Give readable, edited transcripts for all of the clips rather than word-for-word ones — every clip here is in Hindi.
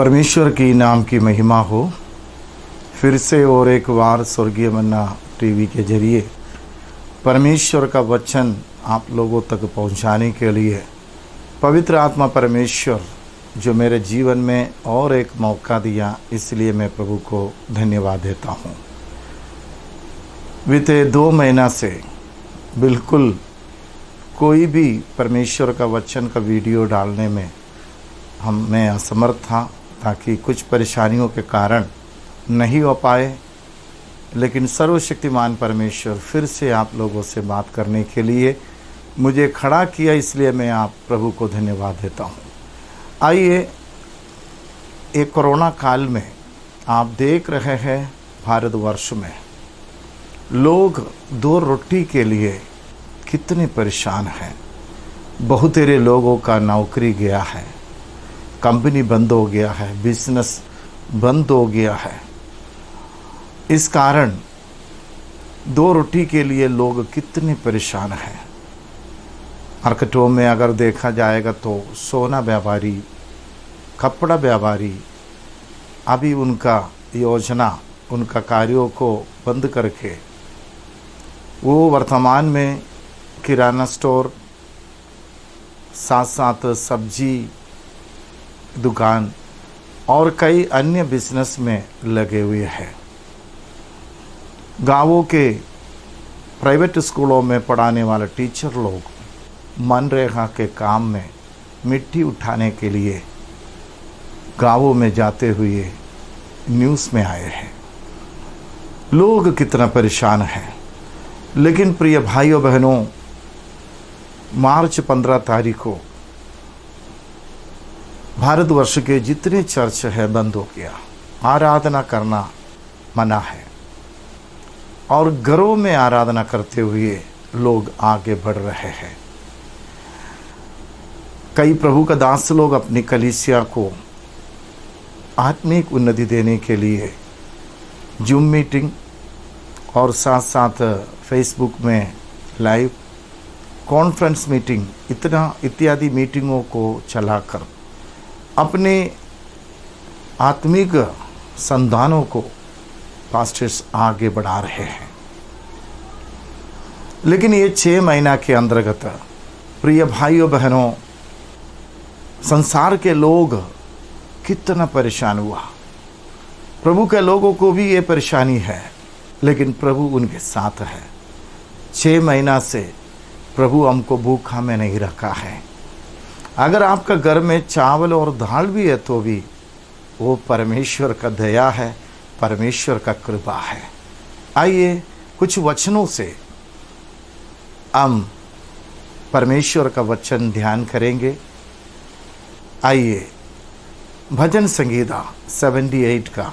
परमेश्वर की नाम की महिमा हो। फिर से और एक बार स्वर्गीय मन्ना टीवी के जरिए परमेश्वर का वचन आप लोगों तक पहुंचाने के लिए पवित्र आत्मा परमेश्वर जो मेरे जीवन में और एक मौका दिया, इसलिए मैं प्रभु को धन्यवाद देता हूं। बीते 2 महीना से बिल्कुल कोई भी परमेश्वर का वचन का वीडियो डालने में मैं असमर्थ था, ताकि कुछ परेशानियों के कारण नहीं हो पाए। लेकिन सर्वशक्तिमान परमेश्वर फिर से आप लोगों से बात करने के लिए मुझे खड़ा किया, इसलिए मैं आप प्रभु को धन्यवाद देता हूँ। आइए, एक कोरोना काल में आप देख रहे हैं भारतवर्ष में लोग 2 रोटी के लिए कितने परेशान हैं। बहुत सारे लोगों का नौकरी गया है, कंपनी बंद हो गया है, बिजनेस बंद हो गया है। इस कारण 2 रोटी के लिए लोग कितने परेशान हैं। मार्केटों में अगर देखा जाएगा तो सोना व्यापारी, कपड़ा व्यापारी अभी उनका योजना, उनका कार्यों को बंद करके वो वर्तमान में किराना स्टोर, साथ साथ सब्जी दुकान और कई अन्य बिजनेस में लगे हुए हैं। गांवों के प्राइवेट स्कूलों में पढ़ाने वाले टीचर लोग मनरेगा के काम में मिट्टी उठाने के लिए गांवों में जाते हुए न्यूज़ में आए हैं। लोग कितना परेशान हैं। लेकिन प्रिय भाइयों बहनों, मार्च 15 तारीख को भारतवर्ष के जितने चर्च है बंद हो गया। आराधना करना मना है और घरों में आराधना करते हुए लोग आगे बढ़ रहे हैं। कई प्रभु का दास लोग अपनी कलीसिया को आत्मिक उन्नति देने के लिए जूम मीटिंग और साथ साथ फेसबुक में लाइव कॉन्फ्रेंस मीटिंग इत्यादि मीटिंगों को चलाकर अपने आत्मिक संतानों को पास्टर्स आगे बढ़ा रहे हैं। लेकिन ये 6 महीना के अंतर्गत प्रिय भाइयों बहनों, संसार के लोग कितना परेशान हुआ। प्रभु के लोगों को भी ये परेशानी है, लेकिन प्रभु उनके साथ है। 6 महीना से प्रभु हमको भूखा में नहीं रखा है। अगर आपका घर में चावल और दाल भी है तो भी वो परमेश्वर का दया है, परमेश्वर का कृपा है। आइए, कुछ वचनों से हम परमेश्वर का वचन ध्यान करेंगे। आइए, भजन संगीता 78 का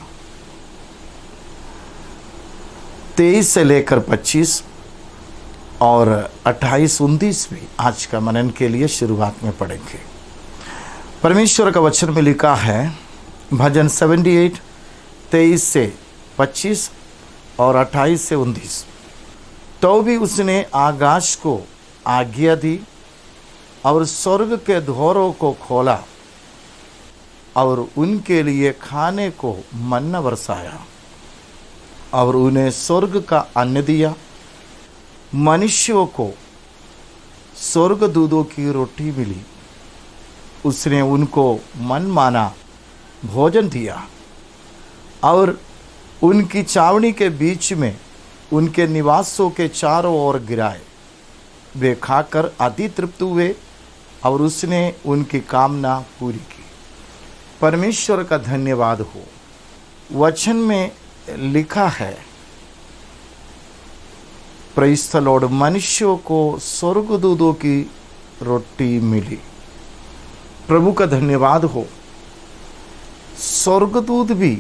23 से लेकर 25 और 28-29 भी आज का मनन के लिए शुरुआत में पढ़ेंगे। परमेश्वर का वचन में लिखा है, भजन 78 23 से 25 और 28 से 29। तो भी उसने आकाश को आज्ञा दी और स्वर्ग के द्वारों को खोला और उनके लिए खाने को मन्ना बरसाया और उन्हें स्वर्ग का अन्न दिया। मनुष्यों को स्वर्गदूतों की रोटी मिली। उसने उनको मनमाना भोजन दिया और उनकी छावनी के बीच में उनके निवासों के चारों ओर गिराए। वे खाकर अति तृप्त हुए और उसने उनकी कामना पूरी की। परमेश्वर का धन्यवाद हो। वचन में लिखा है, प्रेज़ द लॉर्ड, मनुष्यों को स्वर्गदूतों की रोटी मिली। प्रभु का धन्यवाद हो। स्वर्गदूत भी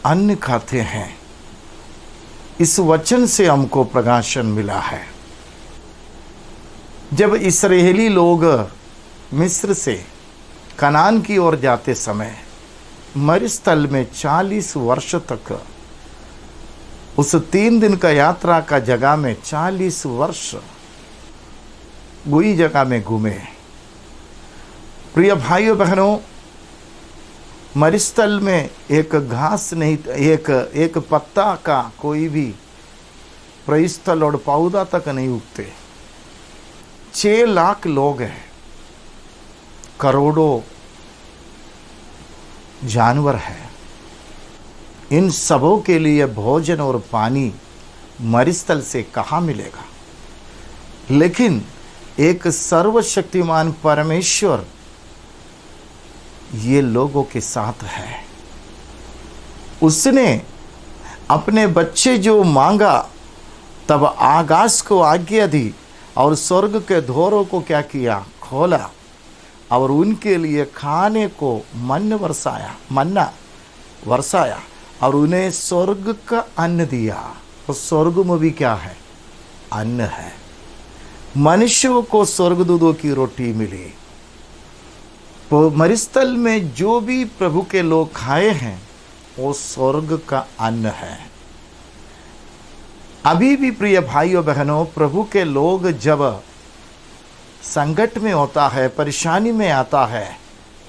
अन्न खाते हैं। इस वचन से हमको प्रकाशन मिला है। जब इस्राएली लोग मिस्र से कनान की ओर जाते समय मरुस्थल में 40 वर्ष तक, उस 3 दिन का यात्रा का जगह में 40 वर्ष वही जगह में घूमे। प्रिय भाइयों बहनों, मरुस्थल में एक घास नहीं, एक पत्ता का कोई भी परिस्थल और पौधा तक नहीं उगते। 6 लाख लोग हैं, करोड़ों जानवर हैं, इन सबों के लिए भोजन और पानी मरुस्थल से कहाँ मिलेगा? लेकिन एक सर्वशक्तिमान परमेश्वर ये लोगों के साथ है। उसने अपने बच्चे जो मांगा तब आकाश को आज्ञा दी और स्वर्ग के द्वारों को क्या किया? खोला और उनके लिए खाने को मन्ना बरसाया और उन्हें स्वर्ग का अन्न दिया। तो स्वर्ग में भी क्या है? अन्न है। मनुष्यों को स्वर्गदूतों की रोटी मिली। तो मरुस्थल में जो भी प्रभु के लोग खाए हैं वो स्वर्ग का अन्न है। अभी भी प्रिय भाइयों बहनों, प्रभु के लोग जब संकट में होता है, परेशानी में आता है,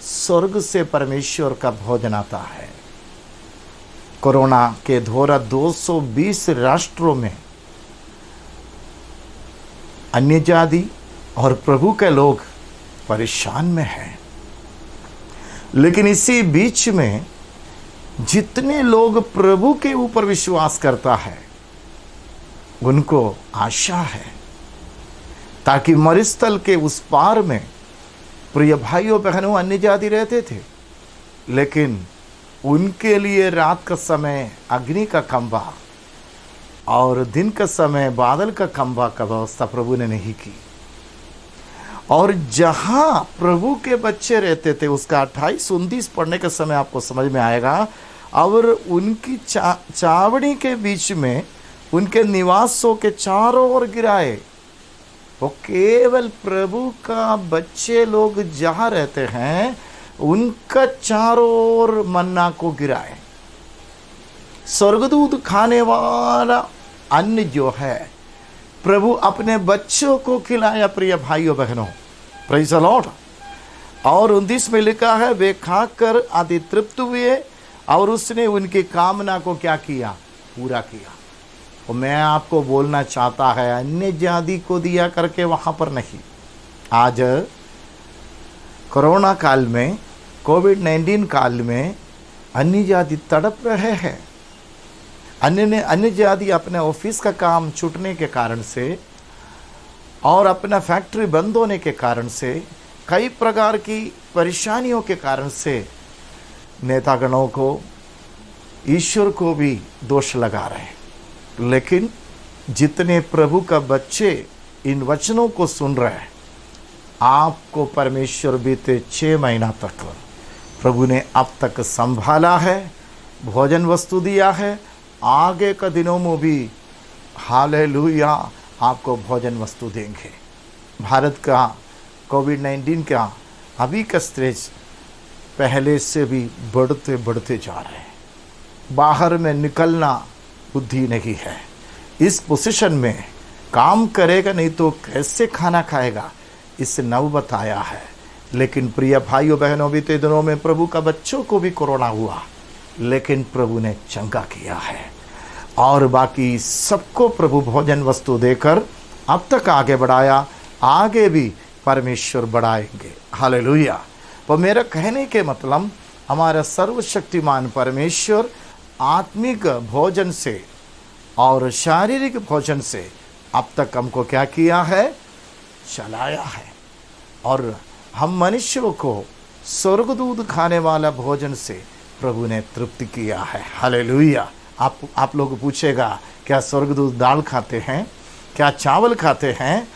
स्वर्ग से परमेश्वर का भोजन आता है। कोरोना के दौरान 220 राष्ट्रों में अन्य जाति और प्रभु के लोग परेशान में हैं। लेकिन इसी बीच में जितने लोग प्रभु के ऊपर विश्वास करता है उनको आशा है, ताकि मरुस्थल के उस पार में प्रिय भाइयों बहनों अन्य जाति रहते थे, लेकिन उनके लिए रात का समय अग्नि का खंभा और दिन का समय बादल का खंभा का व्यवस्था प्रभु ने नहीं की। और जहां प्रभु के बच्चे रहते थे उसका 28-29 पढ़ने के समय आपको समझ में आएगा। और उनकी चावड़ी के बीच में उनके निवासों के चारों ओर गिराए। वो केवल प्रभु का बच्चे लोग जहां रहते हैं उनका चारों ओर मन्ना को गिराए। स्वर्गदूत खाने वाला अन्न जो है प्रभु अपने बच्चों को खिलाया। प्रिय भाइयों बहनों, प्रेज़ द लॉर्ड। और 29 में लिखा है, वे खाकर अति तृप्त हुए और उसने उनकी कामना को क्या किया? पूरा किया। तो मैं आपको बोलना चाहता है, अन्य जाति को दिया करके वहां पर नहीं। आज कोरोना काल में, कोविड-19 काल में अन्य जाति तड़प रहे हैं। अन्य जाति अपने ऑफिस का काम छूटने के कारण से और अपना फैक्ट्री बंद होने के कारण से, कई प्रकार की परेशानियों के कारण से नेतागणों को, ईश्वर को भी दोष लगा रहे हैं। लेकिन जितने प्रभु का बच्चे इन वचनों को सुन रहे हैं, आपको परमेश्वर बीते 6 महीना तक प्रभु ने अब तक संभाला है, भोजन वस्तु दिया है। आगे का दिनों में भी हालेलुया आपको भोजन वस्तु देंगे। भारत का कोविड-19 का अभी का स्टेज पहले से भी बढ़ते जा रहे हैं। बाहर में निकलना बुद्धि नहीं है। इस पोजीशन में काम करेगा नहीं तो कैसे खाना खाएगा, इस नौबत आया है। लेकिन प्रिय भाइयों बहनों, बीते दिनों में प्रभु का बच्चों को भी कोरोना हुआ, लेकिन प्रभु ने चंगा किया है और बाकी सबको प्रभु भोजन वस्तु देकर अब तक आगे बढ़ाया। आगे भी परमेश्वर बढ़ाएंगे। हालेलुया। तो मेरा कहने के मतलब, हमारा सर्वशक्तिमान परमेश्वर आत्मिक भोजन से और शारीरिक भोजन से अब तक हमको क्या किया है? चलाया है। और हम मनुष्यों को स्वर्गदूत खाने वाला भोजन से प्रभु ने तृप्त किया है। हालेलुया। आप लोग पूछेगा, क्या स्वर्गदूत दाल खाते हैं, क्या चावल खाते हैं?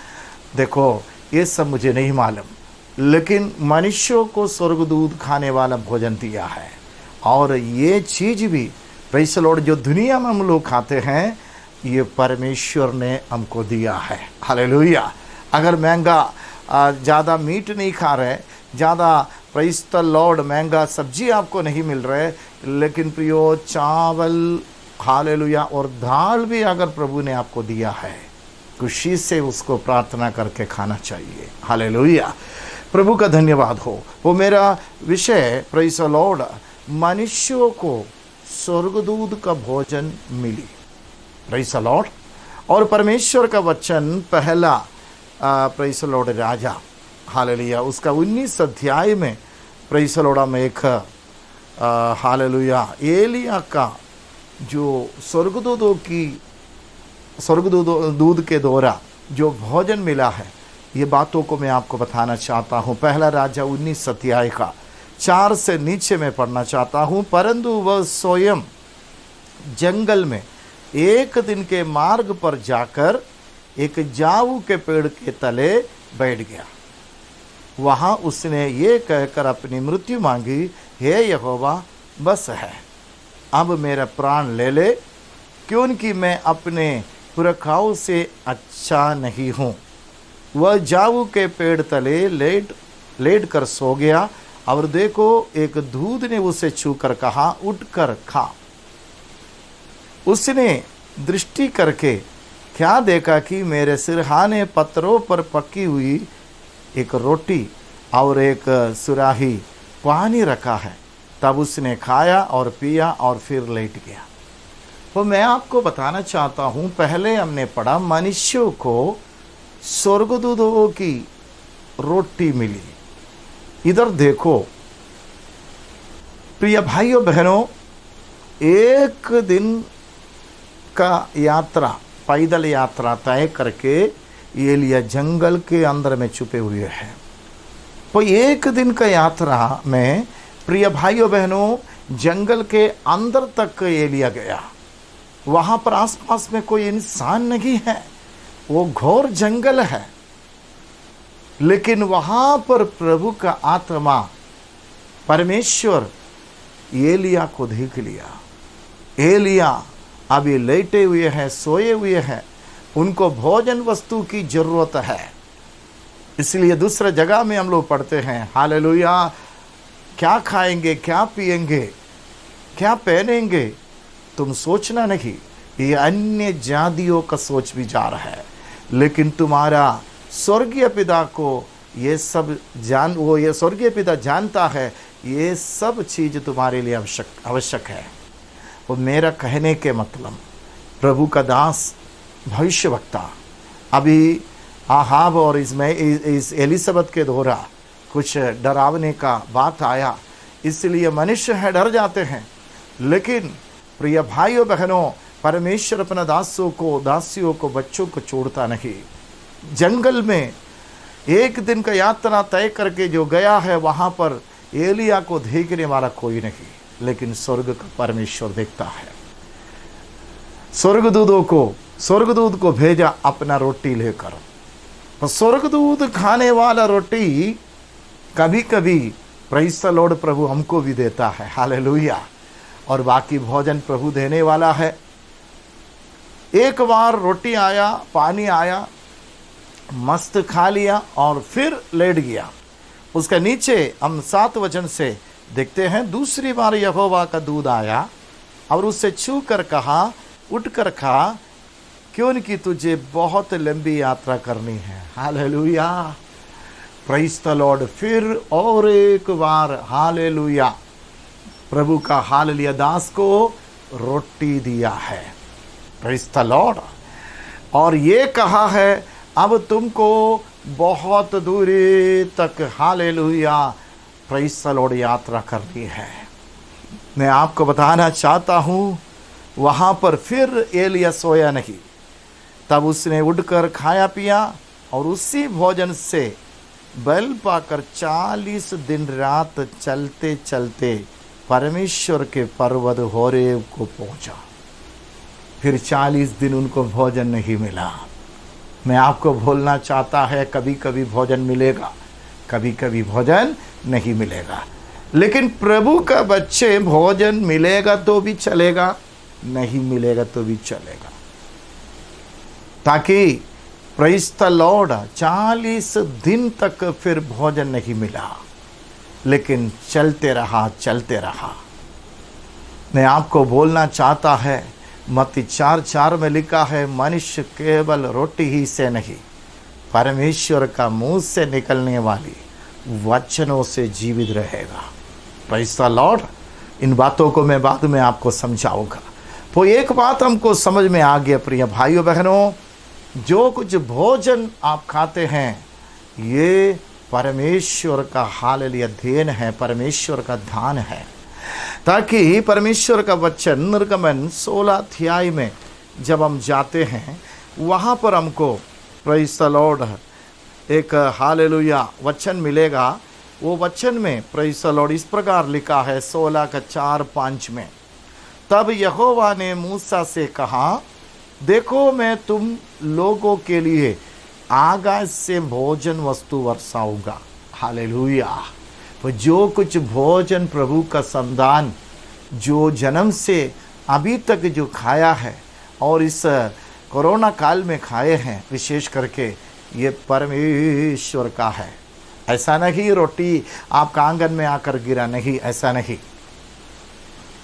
देखो, ये सब मुझे नहीं मालूम, लेकिन मनुष्यों को स्वर्गदूत खाने वाला भोजन दिया है। और ये चीज़ भी प्रेज़ द लॉर्ड जो दुनिया में हम लोग खाते हैं, ये परमेश्वर ने हमको दिया है। हालेलुया। अगर महंगा ज़्यादा मीट नहीं खा रहे, ज़्यादा प्रेज़ द लॉर्ड महंगा सब्जी आपको नहीं मिल रहे, लेकिन प्रियो चावल, हालेलुया, और दाल भी अगर प्रभु ने आपको दिया है, खुशी से उसको प्रार्थना करके खाना चाहिए। हालेलुया। प्रभु का धन्यवाद हो। वो मेरा विषय प्रेज़ द लॉर्ड मनुष्यों को स्वर्गदूत का भोजन मिली। Praise the Lord. और परमेश्वर का वचन पहला praise the Lord Raja, hallelujah, उसका 19 अध्याय में प्रेज़ द लॉर्ड में एक हालेलुया एलिया का जो स्वर्गदूत के द्वारा जो भोजन मिला है, ये बातों को मैं आपको बताना चाहता हूँ। पहला राजा 19 अध्याय का 4 से नीचे में पढ़ना चाहता हूँ। परंतु वह स्वयं जंगल में एक दिन के मार्ग पर जाकर एक जाऊ के पेड़ के तले बैठ गया। वहाँ उसने ये कहकर अपनी मृत्यु मांगी, हे यहोवा, बस है, अब मेरा प्राण ले ले, क्योंकि मैं अपने पुरखाओं से अच्छा नहीं हूँ। वह जाऊ के पेड़ तले लेट कर सो गया, और देखो एक दूध ने उसे छूकर कहा, उठकर खा। उसने दृष्टि करके क्या देखा कि मेरे सिरहाने पत्थरों पर पकी हुई एक रोटी और एक सुराही पानी रखा है। तब उसने खाया और पिया और फिर लेट गया। तो मैं आपको बताना चाहता हूँ, पहले हमने पढ़ा मनुष्यों को स्वर्गदूतों की रोटी मिली। इधर देखो प्रिय भाइयों बहनों, एक दिन का यात्रा, पैदल यात्रा तय करके एलिया जंगल के अंदर में छुपे हुए हैं। तो एक दिन का यात्रा में प्रिय भाइयों बहनों, जंगल के अंदर तक एलिया गया। वहाँ पर आसपास में कोई इंसान नहीं है, वो घोर जंगल है। लेकिन वहाँ पर प्रभु का आत्मा परमेश्वर एलिया को देख लिया। एलिया अभी लेटे हुए हैं, सोए हुए हैं, उनको भोजन वस्तु की जरूरत है। इसलिए दूसरे जगह में हम लोग पढ़ते हैं, हालेलुया, क्या खाएंगे, क्या पिएंगे, क्या पहनेंगे, तुम सोचना नहीं, ये अन्य जातियों का सोच विचार है। लेकिन तुम्हारा स्वर्गीय पिता को ये सब ये स्वर्गीय पिता जानता है, ये सब चीज़ तुम्हारे लिए आवश्यक है। और मेरा कहने के मतलब, प्रभु का दास भविष्यवक्ता अभी आहाब और इस एलिसबत के द्वारा कुछ डरावने का बात आया, इसलिए मनुष्य है डर जाते हैं। लेकिन प्रिय भाइयों बहनों, परमेश्वर अपना दासियों को बच्चों को छोड़ता नहीं। जंगल में एक दिन का यात्रा तय करके जो गया है, वहाँ पर एलिया को देखने वाला कोई नहीं, लेकिन स्वर्ग का परमेश्वर देखता है। स्वर्गदूत को भेजा अपना रोटी लेकर। तो स्वर्गदूत खाने वाला रोटी कभी कभी प्रेज़ द लॉर्ड प्रभु हमको भी देता है, हालेलुया। और बाकी भोजन प्रभु देने वाला है। एक बार रोटी आया, पानी आया, मस्त खा लिया और फिर लेट गया। उसका नीचे हम 7 वचन से देखते हैं, दूसरी बार यहोवा का दूध आया और उससे छू कर कहा, उठकर खा, क्योंकि तुझे बहुत लंबी यात्रा करनी है। Hallelujah, praise the Lord. फिर और एक बार हालेलुया, प्रभु का हालेलुया दास को रोटी दिया है। Praise the Lord. और ये कहा है, अब तुमको बहुत दूरी तक हालेलुया प्रेज़ द लॉर्ड यात्रा करनी है। मैं आपको बताना चाहता हूँ, वहाँ पर फिर एलिया सोया नहीं। तब उसने उठकर खाया पिया और उसी भोजन से बल पाकर 40 दिन रात चलते चलते परमेश्वर के पर्वत होरेब को पहुँचा। फिर 40 दिन उनको भोजन नहीं मिला। मैं आपको बोलना चाहता है, कभी कभी भोजन मिलेगा, कभी कभी भोजन नहीं मिलेगा। लेकिन प्रभु का बच्चे, भोजन मिलेगा तो भी चलेगा, नहीं मिलेगा तो भी चलेगा। ताकि प्रेज़ द लॉर्ड 40 दिन तक फिर भोजन नहीं मिला, लेकिन चलते रहा। मैं आपको बोलना चाहता है, मत्ती 4:4 में लिखा है, मनुष्य केवल रोटी ही से नहीं, परमेश्वर का मुंह से निकलने वाली वचनों से जीवित रहेगा। Praise the Lord. इन बातों को मैं बाद में आपको समझाऊंगा। तो एक बात हमको समझ में आ गया प्रिय भाइयों बहनों, जो कुछ भोजन आप खाते हैं ये परमेश्वर का हालेलुया देन है, परमेश्वर का दान है, ताकि परमेश्वर का वचन निर्गमन 16 अध्याय में जब हम जाते हैं वहाँ पर हमको प्रेज़ द लॉर्ड एक हालेलुया वचन मिलेगा। वो वचन में प्रेज़ द लॉर्ड इस प्रकार लिखा है 16 का 4-5 में, तब यहोवा ने मूसा से कहा, देखो मैं तुम लोगों के लिए आकाश से भोजन वस्तु बरसाऊंगा। हालेलुया। तो जो कुछ भोजन प्रभु का संतान जो जन्म से अभी तक जो खाया है और इस कोरोना काल में खाए हैं, विशेष करके ये परमेश्वर का है। ऐसा नहीं रोटी आपका आंगन में आकर गिरा, नहीं, ऐसा नहीं।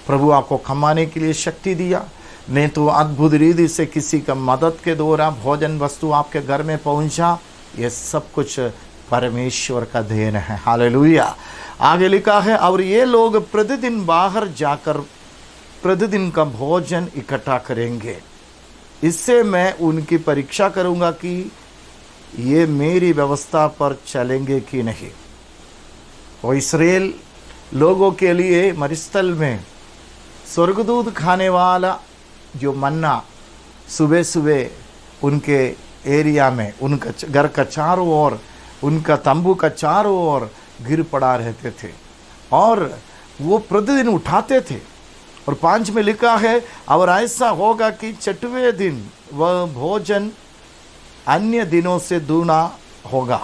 प्रभु आपको कमाने के लिए शक्ति दिया, नहीं तो अद्भुत रीति से किसी का मदद के द्वारा भोजन वस्तु आपके घर में पहुंचा। ये सब कुछ परमेश्वर का देन है। हालेलुया। आगे लिखा है, और ये लोग प्रतिदिन बाहर जाकर प्रतिदिन का भोजन इकट्ठा करेंगे, इससे मैं उनकी परीक्षा करूंगा कि ये मेरी व्यवस्था पर चलेंगे कि नहीं। और इस्राएल लोगों के लिए मरुस्थल में स्वर्गदूत खाने वाला जो मन्ना सुबह सुबह उनके एरिया में, उनका घर का चारों ओर, उनका तंबू का चारों ओर गिर पड़ा रहते थे और वो प्रतिदिन उठाते थे। और 5 में लिखा है, और ऐसा होगा कि 6वें दिन वह भोजन अन्य दिनों से दूना होगा,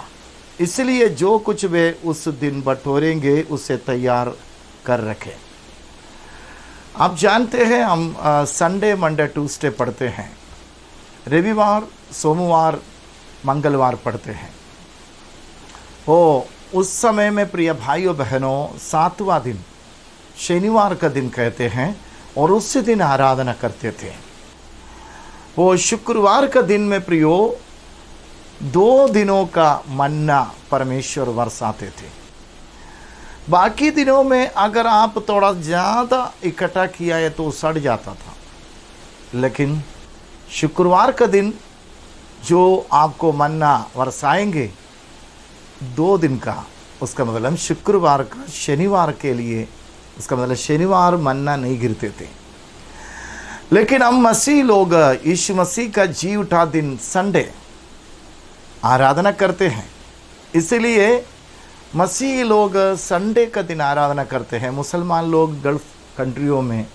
इसलिए जो कुछ वे उस दिन बटोरेंगे उसे तैयार कर रखें। आप जानते हैं हम संडे मंडे ट्यूसडे पढ़ते हैं, रविवार सोमवार मंगलवार पढ़ते हैं। वो उस समय में प्रिय भाइयों बहनों 7वां दिन शनिवार का दिन कहते हैं और उस दिन आराधना करते थे। वो शुक्रवार का दिन में प्रियो 2 दिनों का मन्ना परमेश्वर बरसाते थे। बाकी दिनों में अगर आप थोड़ा ज़्यादा इकट्ठा किया है तो सड़ जाता था, लेकिन शुक्रवार का दिन जो आपको मन्ना बरसाएंगे 2 दिन का, उसका मतलब शुक्रवार का शनिवार के लिए, उसका मतलब शनिवार मन्ना नहीं गिरते थे। लेकिन हम मसीह लोग यीशु मसीह का जी उठा दिन संडे आराधना करते हैं, इसलिए मसीह लोग संडे का दिन आराधना करते हैं। मुसलमान लोग गल्फ कंट्रियों में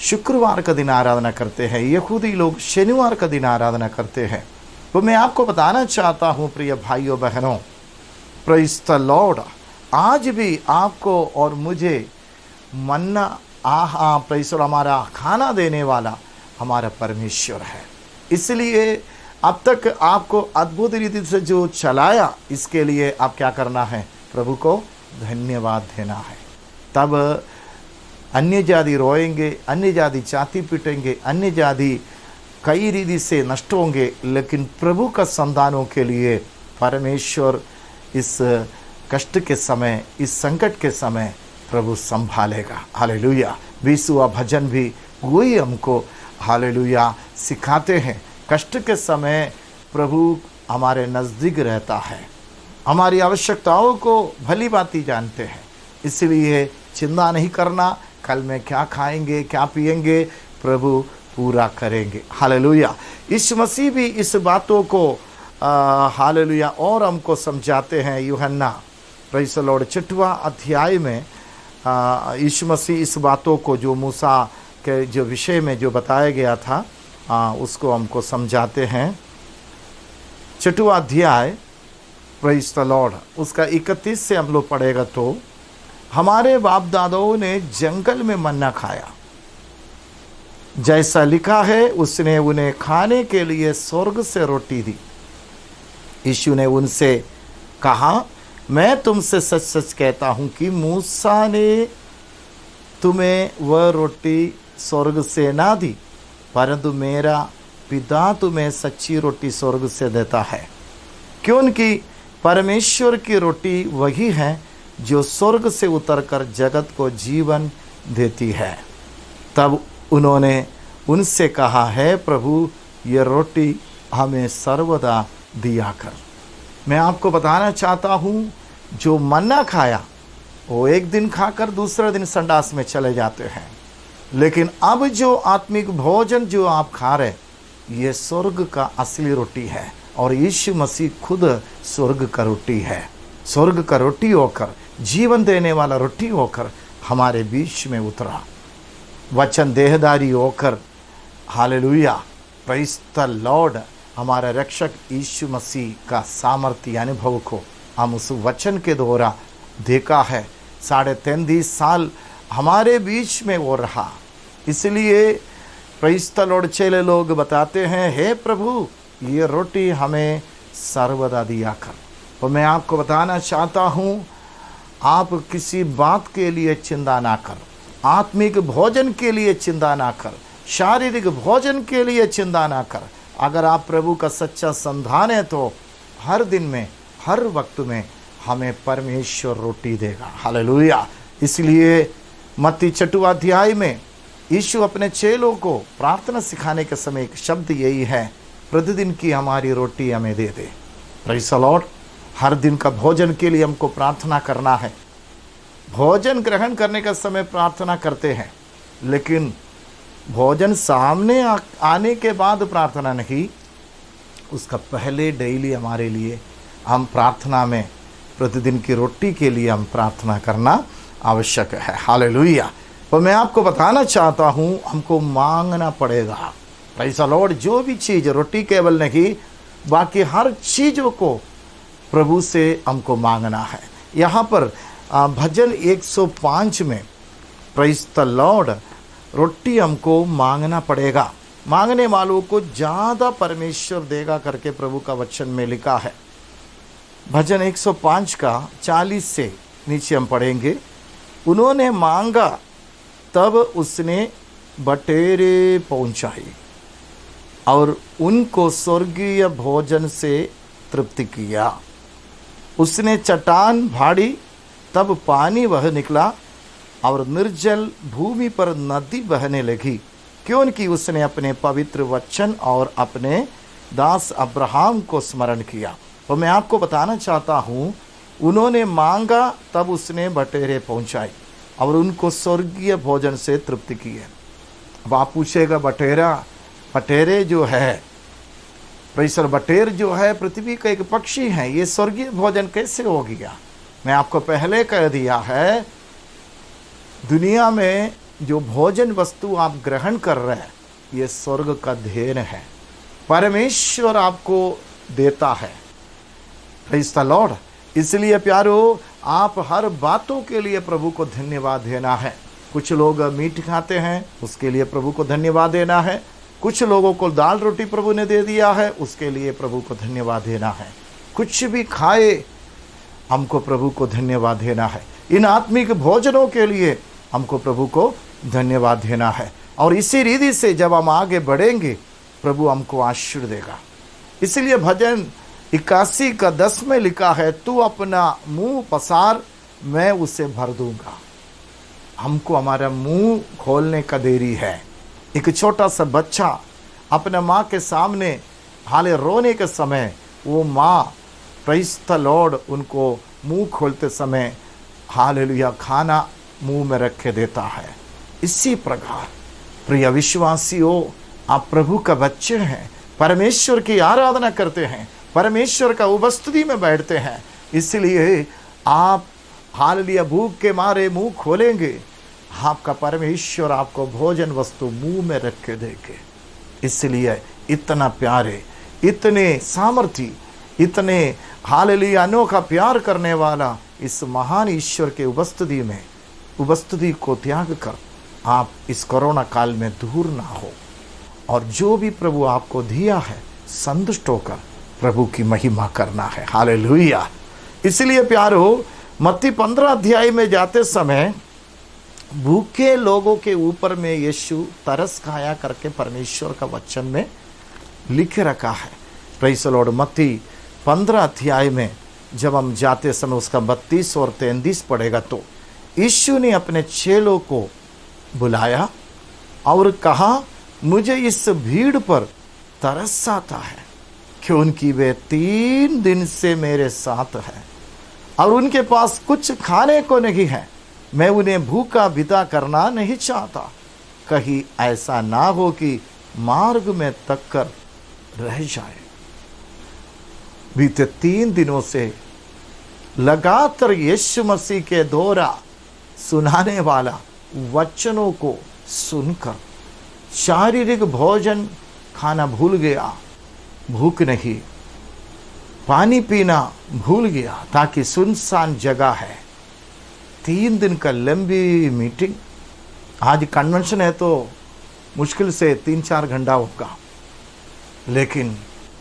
शुक्रवार का दिन आराधना करते हैं, यहूदी लोग शनिवार का दिन आराधना करते हैं। तो मैं आपको बताना चाहता हूँ प्रिय भाइयों बहनों, प्रेज़ द लॉर्ड, आज भी आपको और मुझे मन्ना प्रेज़ हमारा खाना देने वाला हमारा परमेश्वर है। इसलिए अब तक आपको अद्भुत रीति से जो चलाया, इसके लिए आप क्या करना है, प्रभु को धन्यवाद देना है। तब अन्य जाति रोएंगे, अन्य जाति छाती पीटेंगे, अन्य जाति कई रीति से नष्ट होंगे, लेकिन प्रभु का संतानों के लिए परमेश्वर इस कष्ट के समय, इस संकट के समय प्रभु संभालेगा। हालेलुया। 20वां भजन भी वही हमको हालेलुया सिखाते हैं। कष्ट के समय प्रभु हमारे नज़दीक रहता है, हमारी आवश्यकताओं को भली भांति जानते हैं, इसलिए चिंता नहीं करना, कल में क्या खाएंगे क्या पिएंगे, प्रभु पूरा करेंगे। हालेलुया। यीशु मसीह भी इस बातों को हालेलुया और हमको समझाते हैं। यूहन्ना प्रेज़ द लॉर्ड 6वां अध्याय में यीशु मसीह इस बातों को जो मूसा के जो विषय में जो बताया गया था उसको हमको समझाते हैं। 6वां अध्याय प्रेज़ द लॉर्ड उसका 31 से हम लोग पढ़ेगा तो, हमारे बाप दादाओं ने जंगल में मन्ना खाया, जैसा लिखा है उसने उन्हें खाने के लिए स्वर्ग से रोटी दी। यीशु ने उनसे कहा, मैं तुमसे सच सच कहता हूँ कि मूसा ने तुम्हें वह रोटी स्वर्ग से ना दी, परंतु मेरा पिता तुम्हें सच्ची रोटी स्वर्ग से देता है, क्योंकि परमेश्वर की रोटी वही है जो स्वर्ग से उतरकर जगत को जीवन देती है। तब उन्होंने उनसे कहा, है प्रभु, ये रोटी हमें सर्वदा दिया कर। मैं आपको बताना चाहता हूँ, जो मन्ना खाया वो एक दिन खाकर दूसरे दिन संडास में चले जाते हैं, लेकिन अब जो आत्मिक भोजन जो आप खा रहे, ये स्वर्ग का असली रोटी है। और यीशु मसीह खुद स्वर्ग का रोटी है। स्वर्ग का रोटी होकर, जीवन देने वाला रोटी होकर हमारे बीच में उतरा, वचन देहधारी होकर, हालेलुया, प्रेज़ द लॉर्ड। हमारा रक्षक यीशु मसीह का सामर्थ्य अनुभव को हम उस वचन के द्वारा देखा है। 33.5 साल हमारे बीच में वो रहा। इसलिए प्रेज़ द लॉर्ड चेले लोग बताते हैं, हे प्रभु, ये रोटी हमें सर्वदा दिया कर। तो मैं आपको बताना चाहता हूँ, आप किसी बात के लिए चिंता ना कर, आत्मिक भोजन के लिए चिंता ना कर, शारीरिक भोजन के लिए चिंता ना कर। अगर आप प्रभु का सच्चा संतान है तो हर दिन में, हर वक्त में हमें परमेश्वर रोटी देगा। हालेलुया। इसलिए मत्ती 6वां अध्याय में यीशु अपने चेलों को प्रार्थना सिखाने के समय एक शब्द यही है, प्रतिदिन की हमारी रोटी हमें दे दे। Praise the lord. हर दिन का भोजन के लिए हमको प्रार्थना करना है। भोजन ग्रहण करने का समय प्रार्थना करते हैं, लेकिन भोजन सामने आने के बाद प्रार्थना नहीं, उसका पहले डेली हमारे लिए हम प्रार्थना में प्रतिदिन की रोटी के लिए हम प्रार्थना करना आवश्यक है। हालेलुया। तो मैं आपको बताना चाहता हूँ, हमको मांगना पड़ेगा। Praise the Lord. जो भी चीज़, रोटी केवल नहीं, बाकी हर चीज़ों को प्रभु से हमको मांगना है। यहाँ पर भजन 105 में प्रेज़ द लॉर्ड, रोटी हमको मांगना पड़ेगा। मांगने वालों को ज़्यादा परमेश्वर देगा करके प्रभु का वचन में लिखा है। भजन 105 का 40 से नीचे हम पढ़ेंगे। उन्होंने मांगा तब उसने बटेरे पहुँचाई और उनको स्वर्गीय भोजन से तृप्ति किया। उसने चट्टान फाड़ी तब पानी वह निकला और निर्जल भूमि पर नदी बहने लगी, क्योंकि उसने अपने पवित्र वचन और अपने दास अब्राहम को स्मरण किया। तो मैं आपको बताना चाहता हूँ, उन्होंने मांगा तब उसने बटेरे पहुँचाई और उनको स्वर्गीय भोजन से तृप्ति की है। अब आप पूछेगा, बटेरे जो है, प्रेषर बटेर जो है पृथ्वी का एक पक्षी है, ये स्वर्गीय भोजन कैसे हो गया? मैं आपको पहले कह दिया है, दुनिया में जो भोजन वस्तु आप ग्रहण कर रहे हैं, ये स्वर्ग का देन है, परमेश्वर आपको देता है। Praise the Lord. इसलिए प्यारो, आप हर बातों के लिए प्रभु को धन्यवाद देना है। कुछ लोग मीट खाते हैं, उसके लिए प्रभु को धन्यवाद देना है। कुछ लोगों को दाल रोटी प्रभु ने दे दिया है, उसके लिए प्रभु को धन्यवाद देना है। कुछ भी खाए, हमको प्रभु को धन्यवाद देना है। इन आत्मिक भोजनों के लिए हमको प्रभु को धन्यवाद देना है। और इसी रीति से जब हम आगे बढ़ेंगे, प्रभु हमको आशीर्वाद देगा। इसलिए भजन 81 का 10 में लिखा है, तू अपना मुंह पसार, मैं उसे भर दूंगा। हमको हमारा मुंह खोलने का देरी है। एक छोटा सा बच्चा अपने माँ के सामने हाले रोने के समय, वो माँ प्रेज़ द लॉर्ड उनको मुंह खोलते समय हालेलुया खाना मुंह में रख के देता है। इसी प्रकार प्रिय विश्वासियों, आप प्रभु का बच्चे हैं, परमेश्वर की आराधना करते हैं, परमेश्वर का उपस्थिति में बैठते हैं। इसलिए आप हालेलुया भूख के मारे मुंह खोलेंगे, आपका परमेश्वर आपको भोजन वस्तु मुंह में रख के देंगे। इसलिए इतना प्यारे, इतने सामर्थी, इतने हालेलुया अनोखा प्यार करने वाला इस महान ईश्वर के उपस्थिति को त्याग कर आप इस कोरोना काल में दूर ना हो, और जो भी प्रभु आपको दिया है संतुष्ट होकर प्रभु की महिमा करना है। हालेलुया। इसलिए प्यारो, मत्ती 15 अध्याय में जाते समय भूखे लोगों के ऊपर में यीशु तरस खाया करके परमेश्वर का वचन में लिख रखा है। Praise the Lord. मत्ती 15 अध्याय में जब हम जाते समय उसका 32 और 33 पढ़ेगा तो यीशु ने अपने चेलों को बुलाया और कहा, मुझे इस भीड़ पर तरस आता है क्योंकि वे 3 दिन से मेरे साथ हैं और उनके पास कुछ खाने को नहीं है। मैं उन्हें भूखा विदा करना नहीं चाहता, कहीं ऐसा ना हो कि मार्ग में तक कर रह जाए। बीते 3 दिनों से लगातार यीशु मसीह के द्वारा सुनाने वाला वचनों को सुनकर शारीरिक भोजन खाना भूल गया, भूख नहीं, पानी पीना भूल गया, ताकि सुनसान जगह है। 3 दिन का लंबी मीटिंग, आज कन्वेंशन है तो मुश्किल से 3-4 घंटा होगा, लेकिन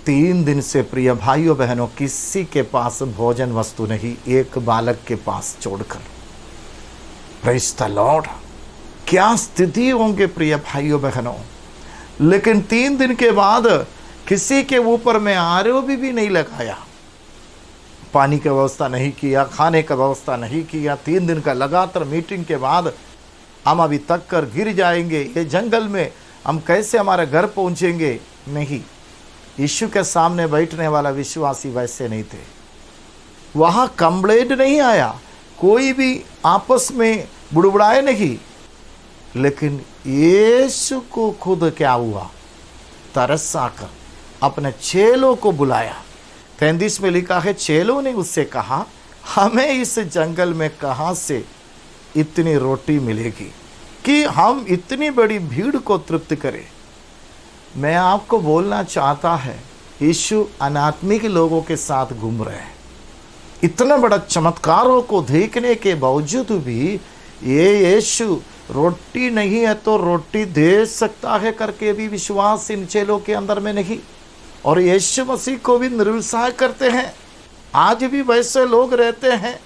3 दिन से प्रिय भाइयों बहनों किसी के पास भोजन वस्तु नहीं, एक बालक के पास छोड़कर। Praise the Lord. क्या स्थिति होंगे प्रिय भाइयों बहनों। लेकिन 3 दिन के बाद किसी के ऊपर में आरोप भी नहीं लगाया, पानी की व्यवस्था नहीं किया, खाने का व्यवस्था नहीं किया। 3 दिन का लगातार मीटिंग के बाद हम अभी तक कर गिर जाएंगे, ये जंगल में हम कैसे हमारे घर पहुंचेंगे, नहीं। यीशु के सामने बैठने वाला विश्वासी वैसे नहीं थे। वहां कंप्लेंट नहीं आया, कोई भी आपस में बुड़बुड़ाए नहीं, लेकिन यीशु को खुद क्या हुआ, तरस आकर अपने चेलों को बुलाया। 33 में लिखा है, चेलों ने उससे कहा, हमें इस जंगल में कहाँ से इतनी रोटी मिलेगी कि हम इतनी बड़ी भीड़ को तृप्त करें। मैं आपको बोलना चाहता है, यीशु अनात्मिक लोगों के साथ घूम रहे हैं। इतना बड़ा चमत्कारों को देखने के बावजूद भी ये यीशु रोटी नहीं है तो रोटी दे सकता है करके भी विश्वास इन चेलों के अंदर में नहीं, और यीशु मसीह को भी निरुत्साह करते हैं। आज भी वैसे लोग रहते हैं,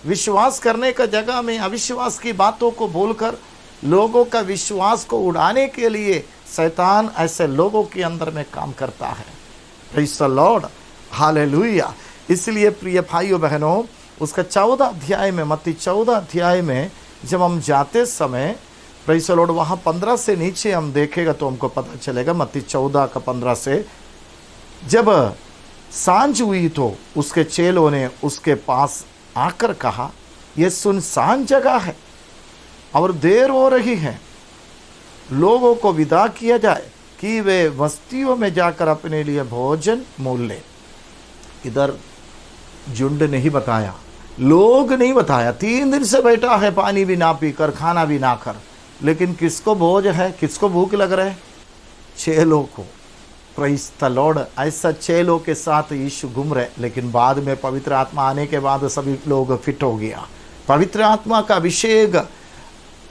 विश्वास करने का जगह में अविश्वास की बातों को बोलकर लोगों का विश्वास को उड़ाने के लिए शैतान ऐसे लोगों के अंदर में काम करता है। Praise the lord, hallelujah. इसलिए प्रिय भाइयों बहनों, उसका 14 अध्याय में, मत्ती 14 अध्याय में जब हम जाते समय, प्रेज़ द लॉर्ड, वहाँ 15 से नीचे हम देखेगा तो हमको पता चलेगा। मत्ती 14 का 15 से, जब सांझ हुई तो उसके चेलों ने उसके पास आकर कहा, यह सुनसान जगह है और देर हो रही है, लोगों को विदा किया जाए कि वे बस्तियों में जाकर अपने लिए भोजन मोल ले। इधर झुंड नहीं बताया, लोग नहीं बताया, 3 दिन से बैठा है पानी भी ना पीकर, खाना भी ना कर, लेकिन किसको बोझ है, किसको भूख लग रहा है, चेलों को। Praise the Lord. ऐसा चेलों के साथ यीशु घूम रहे, लेकिन बाद में पवित्र आत्मा आने के बाद सभी लोग फिट हो गया। पवित्र आत्मा का अभिषेक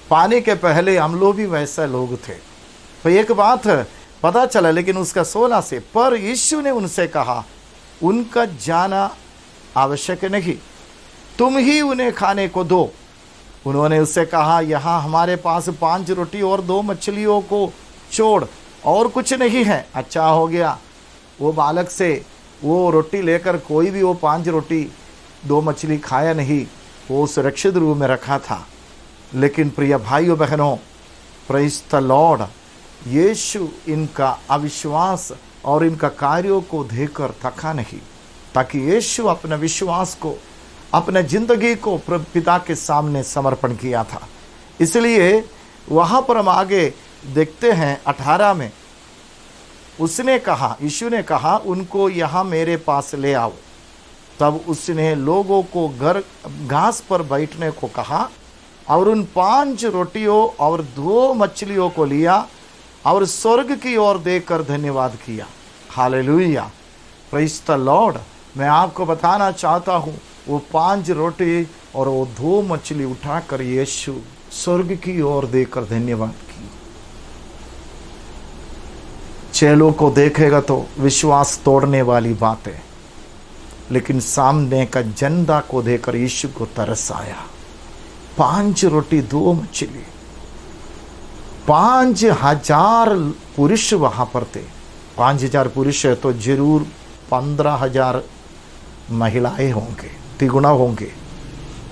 पाने के पहले हम लोग भी वैसे लोग थे। तो एक बात पता चला, लेकिन उसका 16 से, पर यीशु ने उनसे कहा, उनका जाना आवश्यक नहीं, तुम ही उन्हें खाने को दो। उन्होंने उससे कहा, यहाँ हमारे पास 5 रोटी और 2 मछलियों को छोड़ और कुछ नहीं है। अच्छा हो गया, वो बालक से वो रोटी लेकर कोई भी वो 5 रोटी 2 मछली खाया नहीं, वो सुरक्षित रूप में रखा था। लेकिन प्रिय भाइयों बहनों, प्रेज़ द लॉर्ड, यीशु इनका अविश्वास और इनका कार्यों को देखकर थका नहीं, ताकि यीशु अपने विश्वास को, अपने ज़िंदगी को पिता के सामने समर्पण किया था। इसलिए वहाँ पर हम आगे देखते हैं 18 में, उसने कहा, यीशु ने कहा, उनको यहाँ मेरे पास ले आओ। तब उसने लोगों को घास पर बैठने को कहा और उन 5 रोटियों और 2 मछलियों को लिया और स्वर्ग की ओर देखकर धन्यवाद किया। Hallelujah, praise the Lord. मैं आपको बताना चाहता हूँ, वो 5 रोटी और वो 2 मछली उठाकर यीशु स्वर्ग की ओर देखकर धन्यवाद की। चेलों को देखेगा तो विश्वास तोड़ने वाली बात है, लेकिन सामने का जनता को देखकर यीशु को तरस आया। 5 रोटी 2 मछली, 5000 पुरुष वहाँ पर थे। 5000 पुरुष है तो जरूर 15,000 महिलाएं होंगे, तिगुना होंगे।